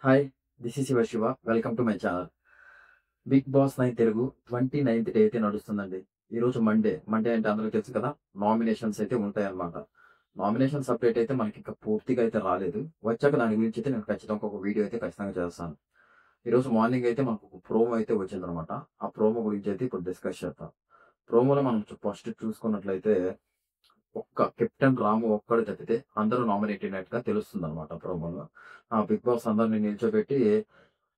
Hi, this is your Shiva. Welcome to my channel. 'Big boss 9 Telugu' 29th day అయితే నడుస్తుందండి. ఈరోజు Monday అంటే అందరికీ తెలుసు కదా! నామినేషన్స్ అయితే ఉంటాయన్నమాట. నామినేషన్స్ అప్డేట్ అయితే మనకింకా పూర్తిగా అయితే రాలేదు. వచ్చాక దాని గురించి అయితే నేను ఖచ్చితంగా ఒక వీడియో అయితే ఖచ్చితంగా చేస్తాను. ఈరోజు మార్నింగ్ అయితే మనకు ఒక ప్రోమో అయితే వచ్చిందనమాట. ఆ ప్రోమో గురించి అయితే ఇప్పుడు డిస్కస్ చేద్దాం. ప్రోమోలో మనం ఫస్ట్ చూసుకున్నట్లయితే ఒక్క కెప్టెన్ రాము ఒక్కడు తప్పితే అందరూ నామినేట్ అయినట్టుగా తెలుస్తుందనమాట ప్రోమోలో. బిగ్ బాస్ అందరిని నిల్చోబెట్టి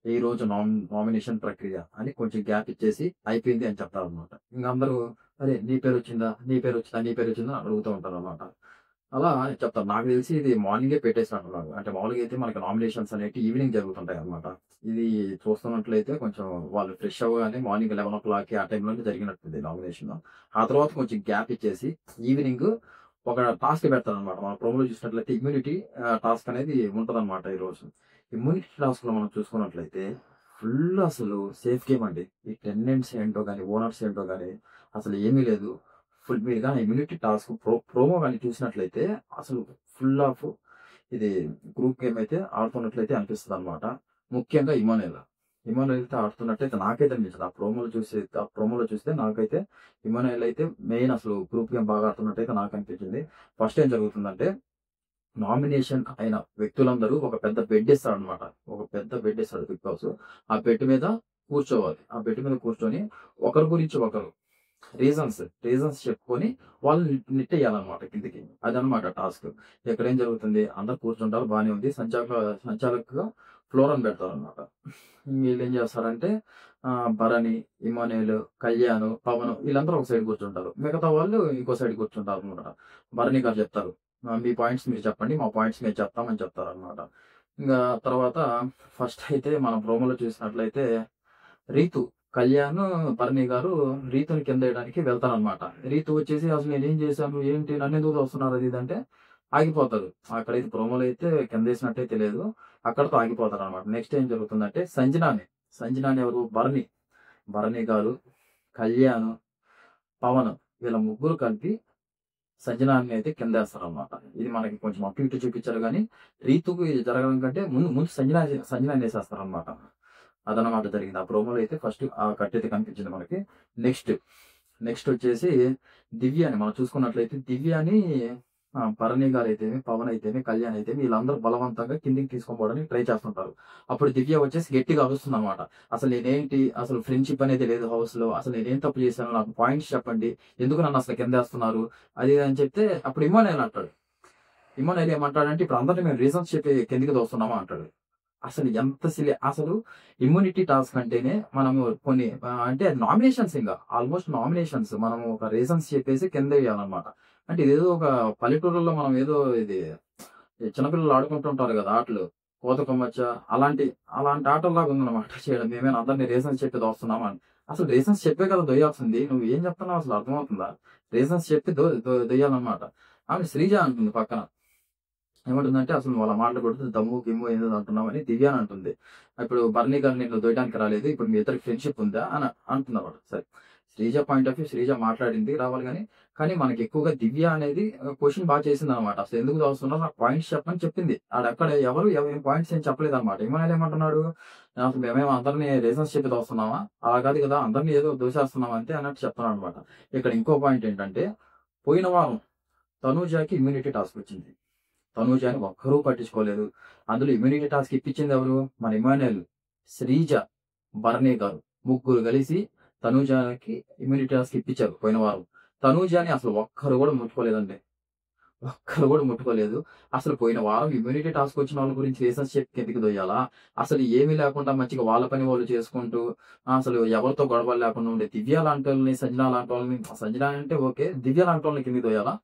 ఈరోజు నామినేషన్ ప్రక్రియ అని కొంచెం గ్యాప్ ఇచ్చేసి అయిపోయింది అని చెప్తారనమాట. ఇంక అందరూ అరే నీ పేరొచ్చిందా? నీ పేరొచ్చిందా? నీ పేరొచ్చిందా? అని అడుగుతూ ఉంటారనమాట. అలా చెప్తారు. నాకు తెలిసి ఇది మార్నింగే పెట్టేసినట్టున్నారు. అంటే మామూలుగా అయితే మనకి నామినేషన్స్ అనేటివి ఈవినింగ్ జరుగుతుంటాయన్నమాట. ఇది చూస్తున్నట్లయితే కొంచెం వాళ్ళు ఫ్రెష్ అవ్వగానే మార్నింగ్ 11:00కి ఆ టైంలోనే జరిగినట్టుంది నామినేషన్. ఆ తర్వాత కొంచెం గ్యాప్ ఇచ్చేసి ఈవినింగ్ ఒక టాస్క్ పెడతారనమాట. మన ప్రోమోలో చూసినట్లయితే ఇమ్యూనిటీ టాస్క్ అనేది ఉంటదనమాట ఈరోజు. ఇమ్యూనిటీ టాస్క్‌లో మనం చూసుకున్నట్లయితే ఫుల్ అసలు సేఫ్ గేమ్ అండి. ఈ టెనెంట్స్ ఏంటో గాని, ఓనర్స్ ఏంటో గాని అసలు ఏమీ లేదు. మీరు గాని ఇమ్యూనిటీ టాస్క్ ప్రోమో గాని చూసినట్లయితే అసలు ఫుల్ ఆఫ్ ఇది గ్రూప్ గేమ్ అయితే ఆడుతున్నట్లయితే అనిపిస్తదనమాట. ముఖ్యంగా ఇమానుయేల్‌తో ఆడుతున్నట్టయితే నాకైతే అనిపించదు. ఆ ప్రోమోలో చూస్తే నాకైతే ఇమానుయేల్ అయితే మెయిన్ అసలు గ్రూప్ గేమ్ బాగా ఆడుతున్నట్టయితే నాకు అనిపించింది. ఫస్ట్ ఏం జరుగుతుందంటే నామినేషన్ అయిన వ్యక్తులందరూ ఒక పెద్ద బెడ్ ఇస్తాడనమాట. ఒక పెద్ద బెడ్ ఇస్తాడు బిగ్ బాస్. ఆ బెడ్ మీద కూర్చోవాలి. ఆ బెడ్ మీద కూర్చొని ఒకరి గురించి ఒకరు రీజన్స్ చెప్పుకొని వాళ్ళని నెట్టేయాలన్నమాట కిందకి. అదనమాట టాస్క్. ఇక్కడేం జరుగుతుంది అందరూ కూర్చుంటారు బానే ఉంది. సంచాలకుగా ఫ్లోరన్ పెడతారనమాట. వీళ్ళేం చేస్తారంటే భరణి, ఇమానుయేల్, కళ్యాణ్, పవన్ వీళ్ళందరూ ఒక సైడ్ కూర్చుంటారు. మిగతా వాళ్ళు ఇంకో సైడ్ కూర్చుంటారనమాట. భరణి గారు చెప్తారు. మీ పాయింట్స్ మీరు చెప్పండి. మా పాయింట్స్ మేము చెప్తామని చెప్తారనమాట. ఇంగా తర్వాత ఫస్ట్ అయితే మనం ప్రోమోలో చూసినట్లయితే రీతు, కళ్యాణ్, భరణి గారు రీతుని కిందేయడానికి వెళ్తారనమాట. రీతు వచ్చేసి అసలు నేనేం చేశాను? ఏంటి? నన్నెందుకు తోస్తున్నారు? అది ఇది అంటే ఆగిపోతారు. అక్కడైతే ప్రోమోలో అయితే కిందేసినట్టయితే లేదు. అక్కడితో ఆగిపోతారనమాట. నెక్స్ట్ ఏం జరుగుతుందంటే సంజనాని ఎవరు? భరణి గారు, కళ్యాణ్, పవన్ వీళ్ళ ముగ్గురు కలిపి సంజనాని అయితే కిందేస్తారనమాట. ఇది మనకి కొంచెం అటు ఇటు చూపించారు గానీ, రీతుకి జరగడం కంటే ముందు సంజనాని ఏసేస్తారనమాట. అదనమాట జరిగింది. ఆ ప్రోమోలో అయితే ఫస్ట్ ఆ కట్ అయితే కనిపించింది మనకి. నెక్స్ట్ వచ్చేసి దివ్యని మనం చూసుకున్నట్లయితే దివ్యని భరణి గారైతేమి, పవన్ అయితేమి, కళ్యాణ్ అయితేమి వీళ్ళందరూ బలవంతంగా కిందికి తీసుకొని పోవడానికి ట్రై చేస్తుంటారు. అప్పుడు దివ్య వచ్చేసి గట్టిగా అరుస్తుందనమాట. అసలు నేనేంటి? అసలు ఫ్రెండ్‌షిప్ అనేది లేదు హౌస్‌లో. అసలు నేనేం తప్పు చేశాను? నాకు పాయింట్స్ చెప్పండి. ఎందుకు నన్ను అసలు కిందేస్తున్నారు? అది ఇది అని చెప్తే అప్పుడు ఇమ్మానుయేల్ అంటాడు. ఇమ్మానుయేల్ ఏమంటాడంటే ఇప్పుడు అందరిని మేము రీజన్స్ చెప్పి కిందకి తోస్తున్నామా అంటాడు. అసలు ఎంత అసలు ఇమ్యూనిటీ టాస్క్ అంటేనే మనము కొన్ని అంటే నామినేషన్స్ ఇంగ. Almost nominations. మనము ఒక రీజన్స్ చెప్పేసి కిందేయాలన్నమాట. అంటే ఇదేదో ఒక పల్లెటూరులో మనం ఏదో ఇది చిన్నపిల్లలు ఆడుకుంటుంటారు గదా! ఆటలు. కోత కొమ్మచ్చ అలాంటి ఆటల్లాగా ఉందన్నమాట చేయడం. మేమేమైనా అందరిని రీజన్స్ చెప్పి దోస్తున్నామా అని. అసలు రీజన్స్ చెప్పే కదా దొయ్యాల్సింది. నువ్వు ఏం చెప్తున్నావు అసలు అర్థమవుతుందా? రీజన్స్ చెప్పి దొయ్యాలన్నమాట. ఆమె శ్రీజ అంటుంది పక్కన. ఏమంటుందంటే అసలు నువ్వు అలా మాట్లాడకూడదు. దమ్ము, గిమ్ము ఏదేదో అంటున్నావని దివ్య అని అంటుంది. ఇప్పుడు భరణి గారు నిన్ను దొయ్యడానికి రాలేదు. ఇప్పుడు మీ ఇద్దరికి ఫ్రెండ్‌షిప్ ఉందా? అని అంటుందన్నమాట. సరే. Sreeja point of view Sreeja మాట్లాడింది రావాలి గానీ, కానీ మనకి ఎక్కువగా దివ్య అనేది క్వెషన్ చేసిందన్నమాట. అసలు ఎందుకు చదువుతున్నావు? నాకు పాయింట్స్ చెప్పని చెప్పింది. ఆడక్కడ ఎవరు పాయింట్స్ ఏం చెప్పలేదన్నమాట. ఇమానుయేల్ ఏమంటున్నాడు? అసలు మేమేమో అందరిని రీజన్స్ చెప్పి తోస్తున్నామా? అలా కాదు కదా! అందరిని ఏదో దోసేస్తున్నాం అంతే అన్నట్టు చెప్తున్నాడన్నమాట. ఇక్కడ ఇంకో పాయింట్ ఏంటంటే, పోయిన వారం తనూజకి ఇమ్యూనిటీ టాస్క్ వచ్చింది. తనూజని ఒక్కరూ పట్టించుకోలేదు. అందులో ఇమ్యూనిటీ టాస్క్ ఇప్పించింది ఎవరు? మన ఇమానుయేల్, శ్రీజ, భరణి గారు ముగ్గురు కలిసి తనూజకి ఇమ్యూనిటీ టాస్క్ ఇప్పించారు పోయిన వారం. తనూజని అసలు ఒక్కరు కూడా ముట్టుకోలేదండి. ఒక్కరు కూడా ముట్టుకోలేదు. అసలు పోయిన వారం ఇమ్యూనిటీ టాస్క్ వచ్చిన వాళ్ళ గురించి రీజన్స్ చెప్పి కిందకి దొయ్యాలా? అసలు ఏమీ లేకుండా మంచిగా వాళ్ళ పని వాళ్ళు చేసుకుంటూ అసలు ఎవరితో గొడవలు లేకుండా ఉండే దివ్య లాంటోళ్ళని, సంజన లాంటోళ్ళని సంజన అంటే ఓకే. దివ్య లాంటోళ్ళని కిందకి దొయ్యాలా?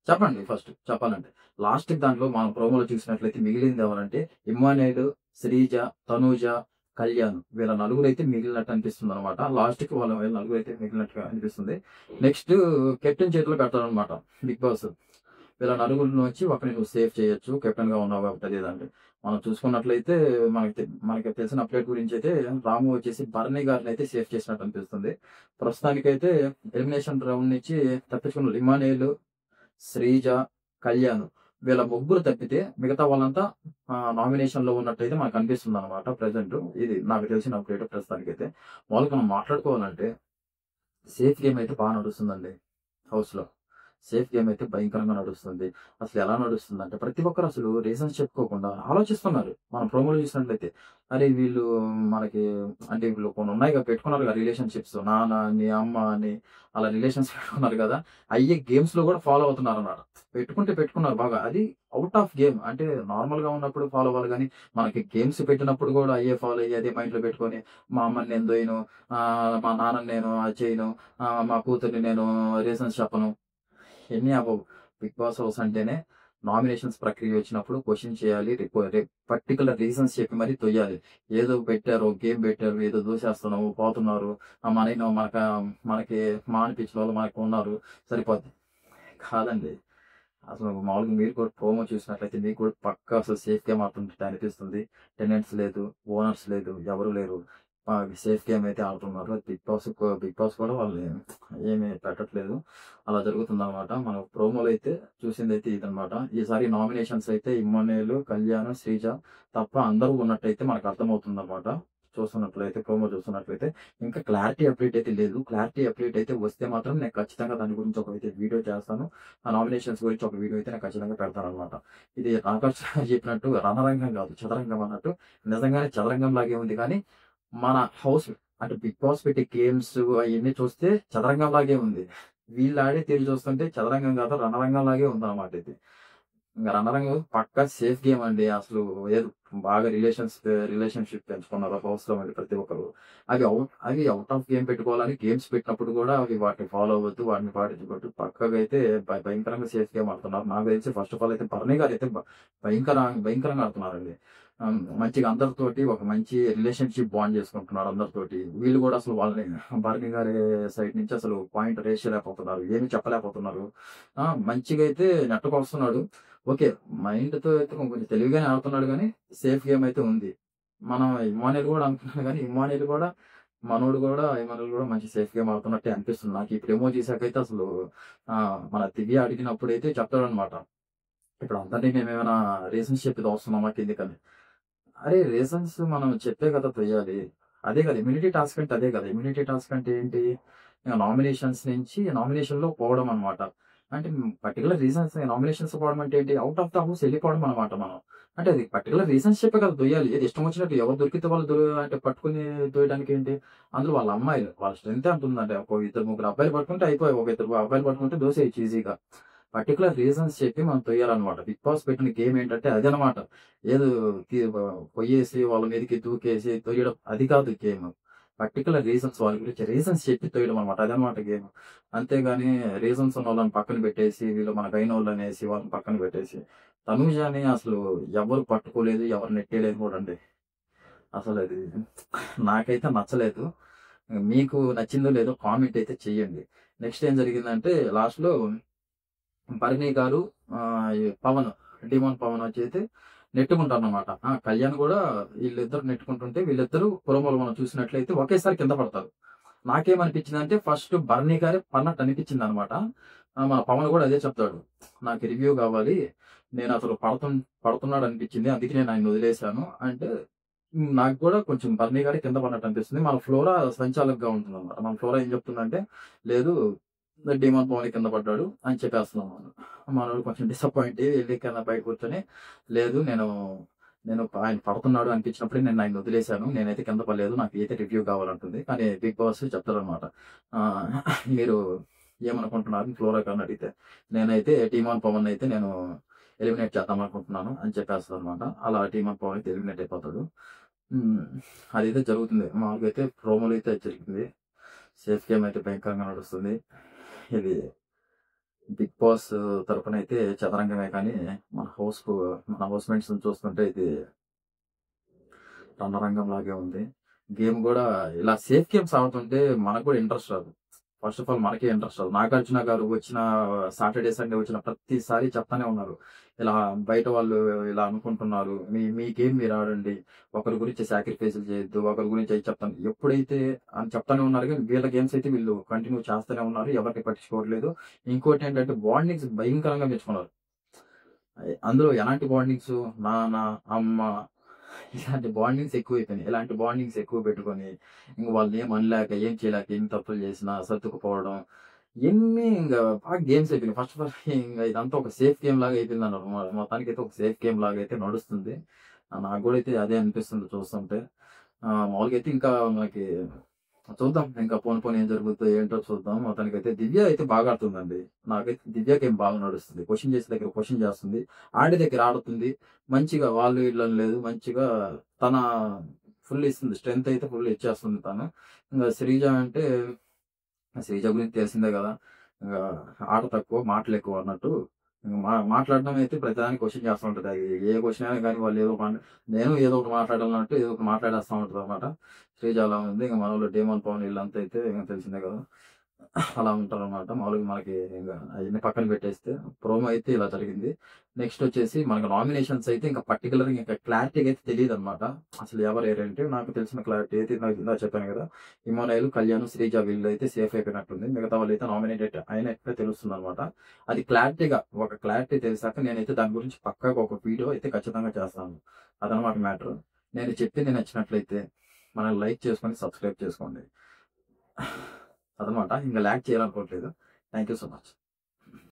చెప్పండి ఫస్ట్ చెప్పాలంటే. లాస్ట్‌కి దాంట్లో మనం ప్రోమోలో చూసినట్లయితే మిగిలింది ఎవరంటే ఇమ్మానుయేల్, శ్రీజ, తనూజ, కళ్యాణ్ వీళ్ళ నలుగురైతే మిగిలినట్టు అనిపిస్తుందనమాట. లాస్ట్‌కి వీళ్ళ నలుగురైతే మిగిలినట్టుగా అనిపిస్తుంది. నెక్స్ట్ కెప్టెన్ చేతిలో పెడతాడనమాట బిగ్ బాస్. వీళ్ళ నలుగురిలోంచి ఒకరిని నువ్వు సేవ్ చేయొచ్చు. కెప్టెన్‌గా ఉన్నావు కాబట్టి అది ఇది అంటే. మనం చూసుకున్నట్లయితే మనకి తెలిసిన అప్డేట్ గురించైతే రాము వచ్చేసి భరణి గారినైతే సేవ్ చేసినట్టు అనిపిస్తుంది. ప్రస్తుతానికైతే ఎలిమినేషన్ రౌండ్ నుంచి తప్పించుకున్న ఇమ్మానుయేల్, శ్రీజ, కళ్యాణ్ వీళ్ళ ముగ్గురు తప్పితే మిగతా వాళ్ళంతా నామినేషన్ లో ఉన్నట్టయితే మనకు అనిపిస్తుంది అనమాట. ప్రెసెంట్ ఇది నాకు తెలిసిన అప్డేట్ ప్రస్తుతానికైతే. మామూలుగా మనం మాట్లాడుకోవాలంటే సేఫ్ గేమ్ అయితే బాగా నడుస్తుందండి హౌస్‌లో. సేఫ్ గేమ్ అయితే భయంకరంగా నడుస్తుంది. అసలు ఎలా నడుస్తుందంటే ప్రతి ఒక్కరు అసలు రీజన్స్ చెప్పుకోకుండా ఆలోచిస్తున్నారు. మనం ప్రోమోలు చూసినట్లయితే. అరే వీళ్ళు మనకి అంటే వీళ్ళు కొన్ని ఉన్నాయిగా పెట్టుకున్నారుగా రిలేషన్‌షిప్స్. నాన్న అని, అమ్మ అని అలా రిలేషన్స్ పెట్టుకున్నారు కదా! అయ్యే గేమ్స్‌లో కూడా ఫాలో అవుతున్నారన్నమాట. పెట్టుకున్నారు బాగా. అది ఔట్ ఆఫ్ గేమ్. అంటే నార్మల్‌గా ఉన్నప్పుడు ఫాలో అవ్వాలి గానీ, మనకి గేమ్స్ పెట్టినప్పుడు కూడా అయ్యే ఫాలో అయ్యి అదే మైండ్‌లో పెట్టుకొని మా అమ్మని నేను దొయ్యను, మా నాన్నని నేను అది చేయను, మా కూతుర్ని నేను రీజన్స్ చెప్పను. ఎన్ని అవ్వవు. 'బిగ్ బాస్ హౌస్' అంటేనే నామినేషన్స్ ప్రక్రియ వచ్చినప్పుడు క్వెషన్ చేయాలి. పర్టిక్యులర్ రీజన్స్ చెప్పి మరి తొయ్యాలి. ఏదో పెట్టారు, గేమ్ పెట్టారు, ఏదో దూసేస్తున్నాము, పోతున్నారు. మనేమో మనకి అనిపించిన వాళ్ళు మనకున్నారు సరిపోద్ది. కాదండి. అసలు మామూలుగా మీరు కూడా ప్రోమో చూసినట్లయితే మీకు కూడా పక్కా అసలు సేఫ్ గేమ్ ఆడుతున్నట్టు అనిపిస్తుంది. టెనెంట్స్ లేదు, ఓనర్స్ లేదు, ఎవరు లేరు. సేఫ్ గేమ్ అయితే ఆడుతున్నారు. బిగ్ బాస్ కూడా వాళ్ళు ఏమి పెట్టట్లేదు. అలా జరుగుతుందనమాట. మన ప్రోమోలో అయితే చూసిందైతే ఇదనమాట. ఈసారి నామినేషన్స్ అయితే ఇమ్మనుయేలు, కళ్యాణ్, శ్రీజ తప్ప అందరూ ఉన్నట్టయితే మనకు అర్థమవుతుందనమాట. ప్రోమో చూస్తున్నట్లయితే. ఇంకా క్లారిటీ అప్డేట్ అయితే లేదు. క్లారిటీ అప్డేట్ అయితే వస్తే మాత్రం నేను ఖచ్చితంగా దాని గురించి ఒకైతే వీడియో చేస్తాను. ఆ నామినేషన్స్ గురించి ఒక వీడియో అయితే నేను ఖచ్చితంగా పెడతాననమాట. ఇది ఆకాష్ చెప్పినట్టు రణరంగం కాదు, చదరంగం అన్నట్టు. నిజంగానే చదరంగం లాగే ఉంది కానీ, మన హౌస్ అంటే బిగ్ బాస్ పెట్టే గేమ్స్ అయన్నీ చూస్తే చదరంగం లాగే ఉంది. వీళ్ళు ఆడే తీరు చూస్తుంటే చదరంగం కాదు రణరంగం లాగే ఉందన్నమాట ఇది. ఇంక రణరంగం పక్కా సేఫ్ గేమ్ అండి. అసలు ఏదో బాగా రిలేషన్‌షిప్ పెంచుకున్నారు హౌస్‌లో మరి ప్రతి ఒక్కరు. అవి ఔట్ ఆఫ్ గేమ్ పెట్టుకోవాలని గేమ్స్ పెట్టినప్పుడు కూడా అవి వాటిని ఫాలో అవ్వద్దు, వాటిని పాటించకూడదు. పక్కాగా అయితే భయంకరంగా సేఫ్ గేమ్ ఆడుతున్నారు. నాకు తెలిసి ఫస్ట్ ఆఫ్ ఆల్ అయితే బర్నీ గారైతే భయంకరంగా ఆడుతున్నారండి. మంచిగా అందరితోటి ఒక మంచి రిలేషన్‌షిప్ బాండ్ చేసుకుంటున్నాడు అందరితోటి. వీళ్ళు కూడా అసలు వాళ్ళని బర్నీ గారి సైడ్ నుంచి అసలు పాయింట్ రేజ్ చేయలేకపోతున్నారు. ఏమి చెప్పలేకపోతున్నారు. మంచిగా అయితే నెట్టుకొస్తున్నాడు. ఓకే. మైండ్‌తో అయితే కొంచెం తెలివిగానే ఆడుతున్నాడు గానీ, సేఫ్ గేమ్ అయితే ఉంది. మనం ఇమ్మానుయేల్ గూడా అనుకున్నాను గానీ, ఇమ్మానుయేల్ గూడా మంచి సేఫ్ గేమ్ ఆడుతున్నట్టే అనిపిస్తుంది నాకు. ఈ ప్రోమో చూసాకైతే అసలు మన దివ్య అడిగినప్పుడైతే చెప్తాడనమాట. ఇప్పుడు అందరిని మేమేమైనా రీజన్స్ చెప్పి తోస్తున్నామా కిందకని. అరే! రీజన్స్ మనం చెప్పే కదా తొయ్యాలి. అదే కదా! ఇమ్యూనిటీ టాస్క్ అంటే అదే కదా! ఇమ్యూనిటీ టాస్క్ అంటే ఏంటి? నామినేషన్స్ నుంచి నామినేషన్‌లో పోవడం అనమాట. అంటే పర్టిక్యులర్ రీజన్స్ నామినేషన్స్ పోవడం అంటే ఏంటి? ఔట్ ఆఫ్ ద హౌస్ ఎళ్ళిపోవడం అనమాట మనం. అంటే అది పర్టిక్యులర్ రీజన్స్ చెప్పే కదా తొయ్యాలి. ఏది ఇష్టం వచ్చినట్టు ఎవరు దొరికితే వాళ్ళు అంటే పట్టుకొని తోయడానికి ఏంటి? అందులో వాళ్ళ అమ్మాయిలు. వాళ్ళ స్ట్రెంత్ ఎంతుందంటే ఒక ఇద్దరు, ముగ్గురు అబ్బాయిలు పట్టుకుంటే అయిపోయి. ఒక ఇద్దరు అబ్బాయిలు పట్టుకుంటే దోసేయొచ్చు ఈజీగా. పర్టిక్యులర్ రీజన్స్ చెప్పి మనం తొయ్యాలనమాట. బిగ్ బాస్ పెట్టిన గేమ్ ఏంటంటే అదనమాట. ఏదో తి వ పొయ్యేసి వాళ్ళ మీదకి దూకేసి తొయ్యడం అది కాదు గేమ్. పర్టిక్యులర్ రీజన్స్ వాళ్ళ గురించి రీజన్స్ చెప్పి తొయ్యడం అనమాట. అదనమాట గేమ్. అంతేగాని రీజన్స్ ఉన్నోళ్ళని పక్కన పెట్టేసి, వీళ్ళు మనకైనోళ్ళనేసి వాళ్ళని పక్కన పెట్టేసి, తనూజని అసలు ఎవరు పట్టుకోలేదు, ఎవరు నెట్టేయలేదు కూడా అండి. అసలది నాకైతే నచ్చలేదు. మీకు నచ్చిందో లేదో కామెంట్ అయితే చెయ్యండి. నెక్స్ట్ ఏం జరిగిందంటే లాస్ట్‌లో భరణి గారు ఈ డీమోన్ పవన్ వచ్చైతే నెట్టుకుంటారన్నమాట. కళ్యాణ్ గూడా ఈళ్ళిద్దరు నెట్టుకుంటుంటే వీళ్ళిద్దరూ ప్రోమోలో మనం చూసినట్లయితే ఒకేసారి కింద పడతారు. నాకేమనిపించిందంటే ఫస్ట్ భరణి గారే పడినట్టు అనిపించిందనమాట. మన పవన్ గూడా అదే చెప్తాడు. నాకు రివ్యూ గావాలి. నేనసలు పడుతున్నాడనిపించింది. అందుకే నేను ఆయన్ని వదిలేసాను అంటే నాకు గూడా కొంచెం భరణి గారే కింద పడినట్టు అనిపిస్తుంది. మన ఫ్లోరా సంచాలకుగా ఉంటుందన్నమాట. మన ఫ్లోరా ఏం చెప్తుందంటే లేదు డీమోన్ పవన్ కింద పడ్డాడు అని చెప్పేస్తున్నాం. మనోడు కొంచెం డిసప్పాయింట్ అయ్యి ఎళ్లి కింద బయట కూర్చొని, లేదు నేను ఆయన పడుతున్నాడు అనిపించినప్పుడే నేను ఆయన్ని వదిలేసాను. నేనైతే కింద పడలేదు. నాకైతే రివ్యూ కావాలంటుంది. కానీ బిగ్ బాస్ చెప్తారనమాట. మీరు ఏమనుకుంటున్నారు ఫ్లోరా గారిని అడిగితే, నేనైతే డీమోన్ పవన్ అయితే నేను ఎలిమినేట్ చేద్దాం అనుకుంటున్నాను అని చెప్పేస్తదనమాట. అలా డీమోన్ పవన్ అయితే ఎలిమినేట్ అయిపోతాడు. హ్మ్. అదైతే జరుగుతుంది. మామూలుగా అయితే ప్రోమోలో అయితే జరిగింది. సేఫ్ గేమ్ అయితే భయంకరంగా నడుస్తుంది. ఇది బిగ్ బాస్ తరపునైతే చదరంగమే కానీ, మన హౌస్‌మేట్స్‌ని చూస్తుంటే ఇది రణరంగంలాగే ఉంది. గేమ్ గూడా ఇలా సేఫ్ గేమ్స్ ఆడుతుంటే మనకు కూడా ఇంట్రెస్ట్ రాదు. ఫస్ట్ ఆఫ్ ఆల్ మనకే ఇంట్రెస్ట్ రాదు. నాగార్జున గారు వచ్చిన సాటర్‌డే, సండే వచ్చిన ప్రతిసారి చెప్తానే ఉన్నారు. ఇలా బయట వాళ్ళు ఇలా అనుకుంటున్నారు. మీ మీ గేమ్ మీరు ఆడండి. ఒకరి గురించి సాక్రిఫైస్‌లు చేయొద్దు. ఒకరి గురించి అయి చెప్తాను. ఎప్పుడైతే అని చెప్తానే ఉన్నారు గానీ, వీళ్ళ గేమ్స్ అయితే వీళ్ళు కంటిన్యూ చేస్తూనే ఉన్నారు. ఎవరిని పట్టించుకోవట్లేదు. ఇంకోటేంటంటే బాండింగ్స్ భయంకరంగా పెంచుకున్నారు. అందులో ఎలాంటి బాండింగ్స్ నాన్న, అమ్మ ఇలాంటి బాండింగ్స్ ఎక్కువైపోయినాయి. ఇలాంటి బాండింగ్స్ ఎక్కువ పెట్టుకొని ఇంక వాళ్ళనేం అనలేక, ఏం చేయలేక, ఎన్ని తప్పులు చేసినా సర్దుకుపోవడం ఇయన్నీ ఇంగ బాగా గేమ్స్ అయిపోయినాయి. ఫస్ట్ ఫస్ట్ ఇంగ ఇదంతా ఒక సేఫ్ గేమ్ లాగా అయిపోయిందన్నమాట. మొత్తానికైతే ఒక సేఫ్ గేమ్ లాగా అయితే నడుస్తుంది. నాకు గూడా అయితే అదే అనిపిస్తుంది చూస్తుంటే. మామూలుగా అయితే ఇంకా మనకి చూద్దాం. ఇంకా పోను పోను ఏం జరుగుద్దో ఏంటో చూద్దాం. మొత్తానికైతే దివ్య అయితే బాగా ఆడుతుందండి. నాకైతే దివ్య గేమ్ బాగా నడుస్తుంది. క్వెషన్ చేసే దగ్గర క్వెషన్ చేస్తుంది. ఆడే దగ్గర ఆడుతుంది. మంచిగా వాళ్ళు వీళ్ళు అని లేదు. మంచిగా తన ఫుల్ ఇస్తుంది. స్ట్రెంత్ అయితే ఫుల్ ఇచ్చేస్తుంది తను. ఇంగ శ్రీజ అంటే శ్రీజ గురించి తెలిసిందే గదా! ఇంగా ఆట తక్కువ, మాటలెక్కువ అన్నట్టు. ఇంగ మాట్లాడడం అయితే ప్రతిదానికి క్వెషన్ చేస్తా ఉంటది. అది ఏ క్వెషన్ అయినా గానీ వాళ్ళు ఏదో నేను ఏదో ఒకటి మాట్లాడాలన్నట్టు ఏదో ఒకటి మాట్లాడేస్తా ఉంటదనమాట. శ్రీజ అలా ఉంది. ఇంక మనోళ్ళు డేమన్, పవన్ ఈళ్ళంతా అయితే ఇంక తెలిసిందే గదా! అలా ఉంటారనమాట. మామూలుగా మనకి ఇంగ అయన్నీ పక్కన పెట్టేస్తే ప్రోమో అయితే ఇలా జరిగింది. నెక్స్ట్ వచ్చేసి మనకు నామినేషన్స్ అయితే ఇంకా పర్టిక్యులర్‌గా ఇంకా క్లారిటీగా అయితే తెలీదనమాట. అసలు ఎవరేంటి నాకు తెలిసిన క్లారిటీ అయితే ఇందాక చెప్పాను గదా! ఇమానుయేల్, కళ్యాణ్, శ్రీజ వీళ్ళైతే సేఫ్ అయిపోయినట్టుంది. మిగతా వాళ్ళైతే నామినేటెడ్ అయినట్టే తెలుస్తుందనమాట. అది క్లారిటీగా ఒక క్లారిటీ తెలిసాక నేనైతే దాని గురించి పక్కాగా ఒక వీడియో అయితే ఖచ్చితంగా చేస్తాను. అదనమాట మ్యాటర్. నేను చెప్పింది నచ్చినట్లయితే మనల్ని లైక్ చేసుకొని సబ్స్క్రైబ్ చేసుకోండి. అదనమాట. ఇంక లాగ్ చేయాలనుకోవట్లేదు. Thank you so much.